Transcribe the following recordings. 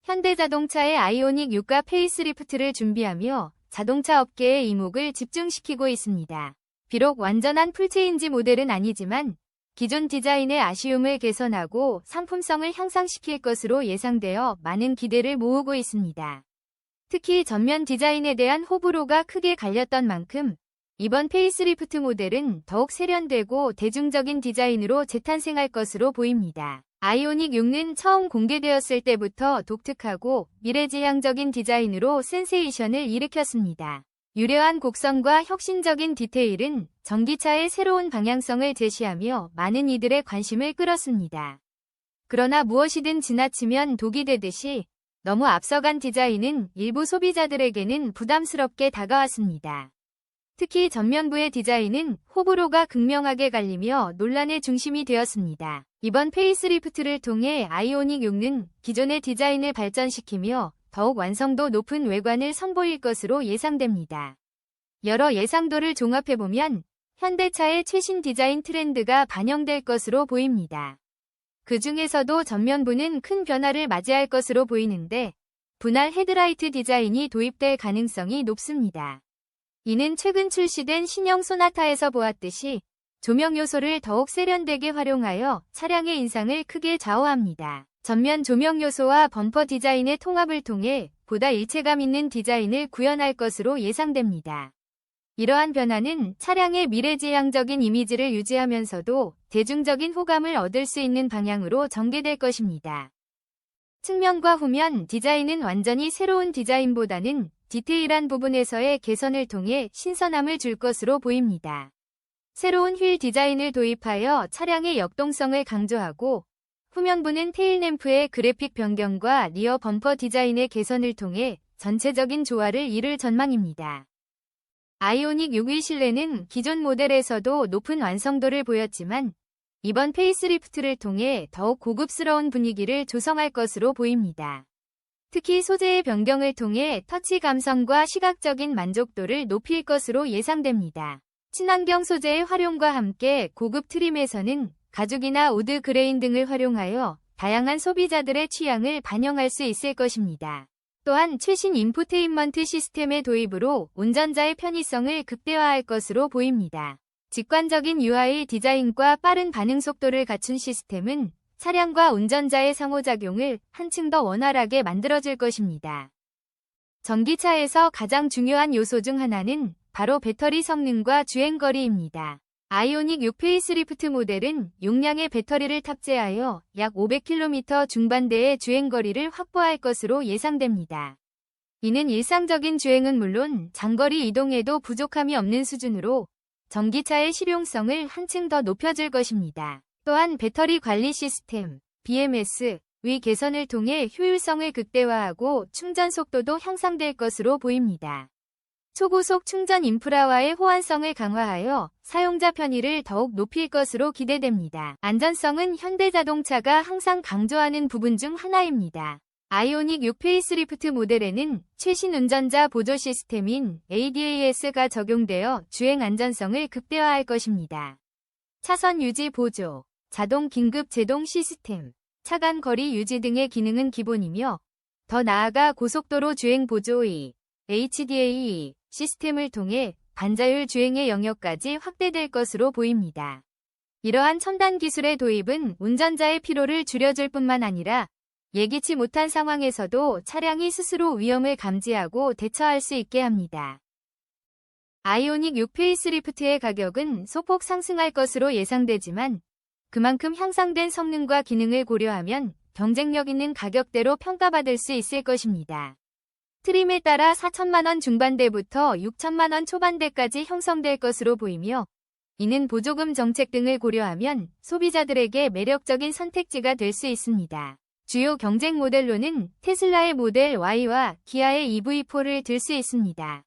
현대자동차의 아이오닉 6과 페이스리프트를 준비하며 자동차 업계의 이목을 집중시키고 있습니다. 비록 완전한 풀체인지 모델은 아니지만 기존 디자인의 아쉬움을 개선하고 상품성을 향상시킬 것으로 예상되어 많은 기대를 모으고 있습니다. 특히 전면 디자인에 대한 호불호가 크게 갈렸던 만큼 이번 페이스리프트 모델은 더욱 세련되고 대중적인 디자인으로 재탄생할 것으로 보입니다. 아이오닉 6는 처음 공개되었을 때부터 독특하고 미래지향적인 디자인으로 센세이션을 일으켰습니다. 유려한 곡선과 혁신적인 디테일은 전기차의 새로운 방향성을 제시하며 많은 이들의 관심을 끌었습니다. 그러나 무엇이든 지나치면 독이 되듯이 너무 앞서간 디자인은 일부 소비자들에게는 부담스럽게 다가왔습니다. 특히 전면부의 디자인은 호불호가 극명하게 갈리며 논란의 중심이 되었습니다. 이번 페이스리프트를 통해 아이오닉 6는 기존의 디자인을 발전시키며 더욱 완성도 높은 외관을 선보일 것으로 예상됩니다. 여러 예상도를 종합해보면 현대차의 최신 디자인 트렌드가 반영될 것으로 보입니다. 그 중에서도 전면부는 큰 변화를 맞이할 것으로 보이는데 분할 헤드라이트 디자인이 도입될 가능성이 높습니다. 이는 최근 출시된 신형 소나타에서 보았듯이 조명 요소를 더욱 세련되게 활용하여 차량의 인상을 크게 좌우합니다. 전면 조명 요소와 범퍼 디자인의 통합을 통해 보다 일체감 있는 디자인을 구현할 것으로 예상됩니다. 이러한 변화는 차량의 미래지향적인 이미지를 유지하면서도 대중적인 호감을 얻을 수 있는 방향으로 전개될 것입니다. 측면과 후면 디자인은 완전히 새로운 디자인보다는 디테일한 부분에서의 개선을 통해 신선함을 줄 것으로 보입니다. 새로운 휠 디자인을 도입하여 차량의 역동성을 강조하고 후면부는 테일램프의 그래픽 변경과 리어 범퍼 디자인의 개선을 통해 전체적인 조화를 이룰 전망입니다. 아이오닉 6의 실내는 기존 모델에서도 높은 완성도를 보였지만 이번 페이스리프트를 통해 더욱 고급스러운 분위기를 조성할 것으로 보입니다. 특히 소재의 변경을 통해 터치 감성과 시각적인 만족도를 높일 것으로 예상됩니다. 친환경 소재의 활용과 함께 고급 트림에서는 가죽이나 우드 그레인 등을 활용하여 다양한 소비자들의 취향을 반영할 수 있을 것입니다. 또한 최신 인포테인먼트 시스템의 도입으로 운전자의 편의성을 극대화할 것으로 보입니다. 직관적인 UI 디자인과 빠른 반응 속도를 갖춘 시스템은 차량과 운전자의 상호작용을 한층 더 원활하게 만들어줄 것입니다. 전기차에서 가장 중요한 요소 중 하나는 바로 배터리 성능과 주행거리입니다. 아이오닉 6 페이스리프트 모델은 용량의 배터리를 탑재하여 약 500km 중반대의 주행거리를 확보할 것으로 예상됩니다. 이는 일상적인 주행은 물론 장거리 이동에도 부족함이 없는 수준으로 전기차의 실용성을 한층 더 높여줄 것입니다. 또한 배터리 관리 시스템, BMS, 의 개선을 통해 효율성을 극대화하고 충전 속도도 향상될 것으로 보입니다. 초고속 충전 인프라와의 호환성을 강화하여 사용자 편의를 더욱 높일 것으로 기대됩니다. 안전성은 현대자동차가 항상 강조하는 부분 중 하나입니다. 아이오닉 6 페이스리프트 모델에는 최신 운전자 보조 시스템인 ADAS가 적용되어 주행 안전성을 극대화할 것입니다. 차선 유지 보조, 자동 긴급 제동 시스템, 차간 거리 유지 등의 기능은 기본이며 더 나아가 고속도로 주행 보조의 HDA 시스템을 통해 반자율 주행의 영역까지 확대될 것으로 보입니다. 이러한 첨단 기술의 도입은 운전자의 피로를 줄여줄 뿐만 아니라 예기치 못한 상황에서도 차량이 스스로 위험을 감지하고 대처할 수 있게 합니다. 아이오닉 6 페이스리프트의 가격은 소폭 상승할 것으로 예상되지만 그만큼 향상된 성능과 기능을 고려하면 경쟁력 있는 가격대로 평가받을 수 있을 것입니다. 트림에 따라 4천만원 중반대부터 6천만원 초반대까지 형성될 것으로 보이며 이는 보조금 정책 등을 고려하면 소비자들에게 매력적인 선택지가 될 수 있습니다. 주요 경쟁 모델로는 테슬라의 모델 Y와 기아의 EV4를 들 수 있습니다.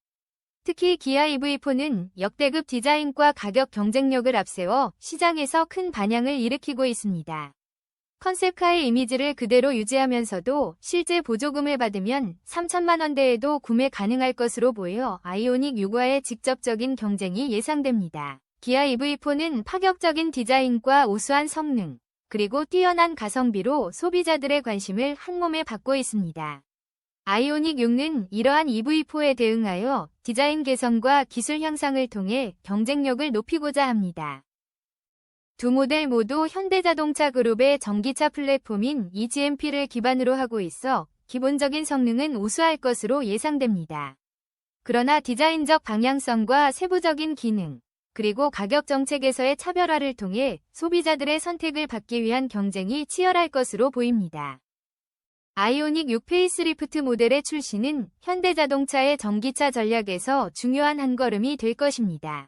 특히 기아 EV4는 역대급 디자인과 가격 경쟁력을 앞세워 시장에서 큰 반향을 일으키고 있습니다. 컨셉카의 이미지를 그대로 유지하면서도 실제 보조금을 받으면 3천만 원대에도 구매 가능할 것으로 보여 아이오닉 6와의 직접적인 경쟁이 예상됩니다. 기아 EV4는 파격적인 디자인과 우수한 성능, 그리고 뛰어난 가성비로 소비자들의 관심을 한몸에 받고 있습니다. 아이오닉 6는 이러한 EV4에 대응하여 디자인 개선과 기술 향상을 통해 경쟁력을 높이고자 합니다. 두 모델 모두 현대자동차 그룹의 전기차 플랫폼인 eGMP를 기반으로 하고 있어 기본적인 성능은 우수할 것으로 예상됩니다. 그러나 디자인적 방향성과 세부적인 기능, 그리고 가격 정책에서의 차별화를 통해 소비자들의 선택을 받기 위한 경쟁이 치열할 것으로 보입니다. 아이오닉 6 페이스리프트 모델의 출시는 현대자동차의 전기차 전략에서 중요한 한 걸음이 될 것입니다.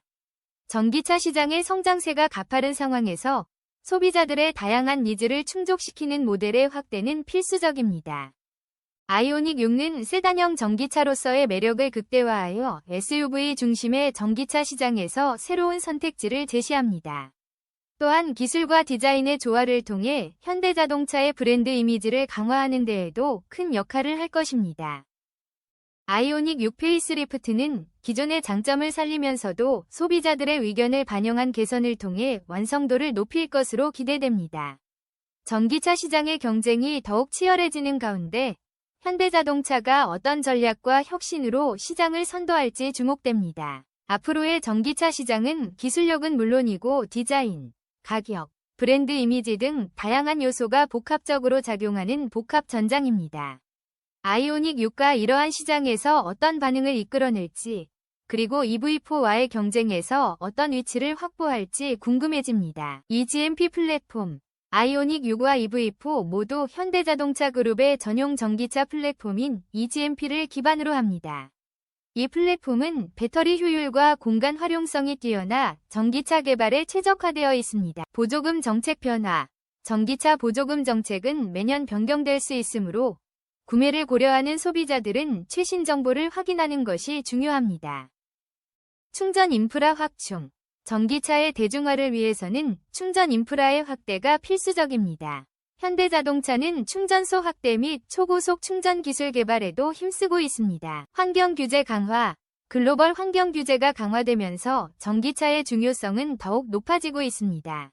전기차 시장의 성장세가 가파른 상황에서 소비자들의 다양한 니즈를 충족시키는 모델의 확대는 필수적입니다. 아이오닉 6는 세단형 전기차로서의 매력을 극대화하여 SUV 중심의 전기차 시장에서 새로운 선택지를 제시합니다. 또한 기술과 디자인의 조화를 통해 현대자동차의 브랜드 이미지를 강화하는 데에도 큰 역할을 할 것입니다. 아이오닉 6 페이스리프트는 기존의 장점을 살리면서도 소비자들의 의견을 반영한 개선을 통해 완성도를 높일 것으로 기대됩니다. 전기차 시장의 경쟁이 더욱 치열해지는 가운데 현대자동차가 어떤 전략과 혁신으로 시장을 선도할지 주목됩니다. 앞으로의 전기차 시장은 기술력은 물론이고 디자인, 가격, 브랜드 이미지 등 다양한 요소가 복합적으로 작용하는 복합 전장입니다. 아이오닉 6가 이러한 시장에서 어떤 반응을 이끌어낼지, 그리고 EV4와의 경쟁에서 어떤 위치를 확보할지 궁금해집니다. eGMP 플랫폼 아이오닉 6과 EV4 모두 현대자동차 그룹의 전용 전기차 플랫폼인 eGMP를 기반으로 합니다. 이 플랫폼은 배터리 효율과 공간 활용성이 뛰어나 전기차 개발에 최적화되어 있습니다. 보조금 정책 변화 전기차 보조금 정책은 매년 변경될 수 있으므로 구매를 고려하는 소비자들은 최신 정보를 확인하는 것이 중요합니다. 충전 인프라 확충 전기차의 대중화를 위해서는 충전 인프라의 확대가 필수적입니다. 현대자동차는 충전소 확대 및 초고속 충전 기술 개발에도 힘쓰고 있습니다. 환경 규제 강화 글로벌 환경 규제가 강화되면서 전기차의 중요성은 더욱 높아지고 있습니다.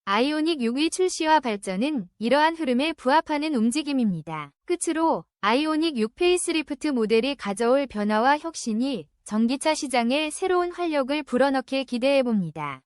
아이오닉 6의 출시와 발전은 이러한 흐름에 부합하는 움직임입니다. 끝으로 아이오닉 6 페이스리프트 모델이 가져올 변화와 혁신이 전기차 시장에 새로운 활력을 불어넣게 기대해봅니다.